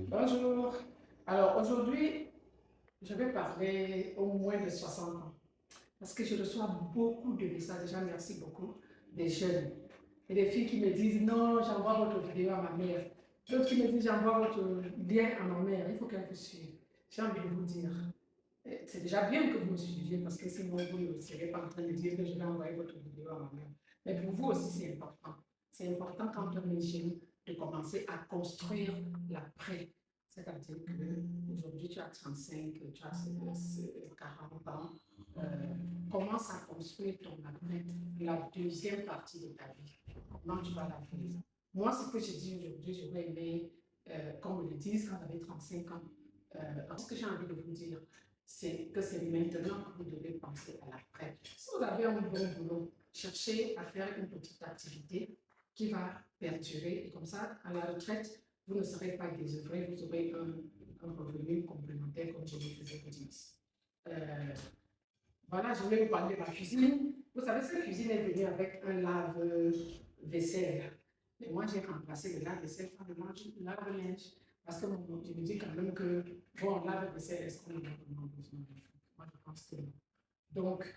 Bonjour. Alors aujourd'hui, je vais parler au moins de 60 ans parce que je reçois beaucoup de messages, déjà merci beaucoup, des jeunes et des filles qui me disent non, j'envoie votre vidéo à ma mère. D'autres qui me disent j'envoie votre lien à ma mère, il faut qu'elle vous suive. J'ai envie de vous dire, c'est déjà bien que vous me suiviez parce que sinon vous ne serez pas en train de dire que je vais envoyer votre vidéo à ma mère. Mais pour vous aussi, c'est important. C'est important quand on est jeune de commencer à construire l'après. C'est-à-dire qu'aujourd'hui, tu as 35, tu as 40 ans, euh, commence à construire ton après, la deuxième partie de ta vie. Comment tu vas la vivre? Moi, ce que je dis aujourd'hui, j'aurais aimé qu'on me le dise quand j'avais 35 ans. Ce que j'ai envie de vous dire, c'est que c'est maintenant que vous devez penser à l'après. Si vous avez un bon boulot, cherchez à faire une petite activité qui va perdurer et comme ça, à la retraite, vous ne serez pas désœuvré, vous aurez un revenu complémentaire comme je vous faisais vous dire. Euh, voilà, je voulais vous parler de ma cuisine. Vous savez, cette cuisine est venue avec un lave-vaisselle. Mais moi, j'ai remplacé le lave-vaisselle par le lave-linge. Parce que je me dis quand même que, bon, lave-vaisselle, est-ce qu'on en a vraiment besoin? Moi, je pense que non. Donc,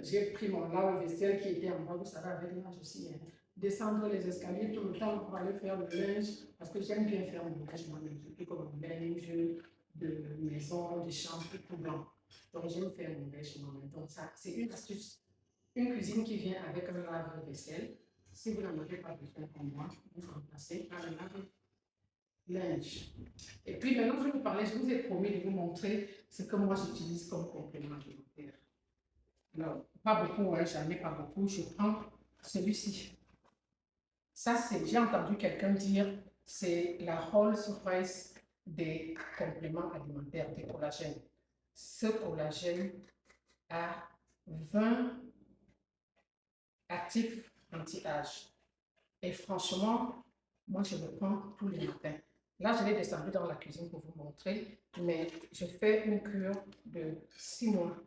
j'ai pris mon lave-vaisselle qui était en bas, vous savez, avec l'âge aussi, hein, descendre les escaliers tout le temps pour aller faire le linge, parce que j'aime bien faire mon linge moi-même, j'ai comme un linge de maison, de chambre, tout blanc. Donc, j'aime faire mon linge moi-même. Donc, ça, c'est une astuce. Une cuisine qui vient avec un lave-vaisselle. Si vous n'en avez pas besoin pour moi, vous remplacez par un lave-linge. Et puis maintenant, je vais vous parler, je vous ai promis de vous montrer ce que moi j'utilise comme complément alimentaire. Alors, pas beaucoup, hein, j'en ai pas beaucoup. Je prends celui-ci. Ça, c'est, j'ai entendu quelqu'un dire, c'est la Rolls-Royce des compléments alimentaires, des collagènes. Ce collagène a 20 actifs anti-âge. Et franchement, moi, je le prends tous les matins. Là, je l'ai descendu dans la cuisine pour vous montrer, mais je fais une cure de 6 mois.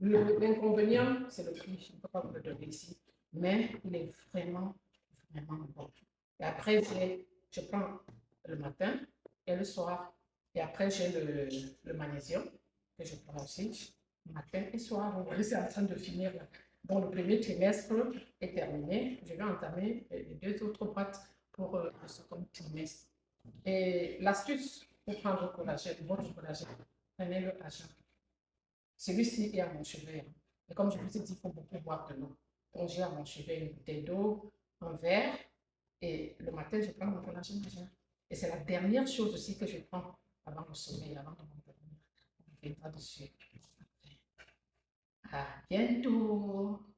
L'inconvénient, c'est le prix, je ne peux pas vous le donner ici, mais il est vraiment, vraiment bon. Et après, je prends le matin et le soir. Et après, j'ai le magnésium que je prends aussi matin et soir. Vous voyez, c'est en train de finir là. Bon, le premier trimestre est terminé. Je vais entamer les deux autres boîtes pour le second trimestre. Et l'astuce pour prendre le collagène, votre collagène, prenez-le à jeun. Celui-ci est à mon chevet. Et comme je vous ai dit, il faut beaucoup boire de l'eau. Donc, j'ai à mon chevet une bouteille d'eau, un verre, et le matin, je prends mon collagène à jeun. Et c'est la dernière chose aussi que je prends avant le sommeil, avant de m'endormir. On ne fait pas dessus. À bientôt!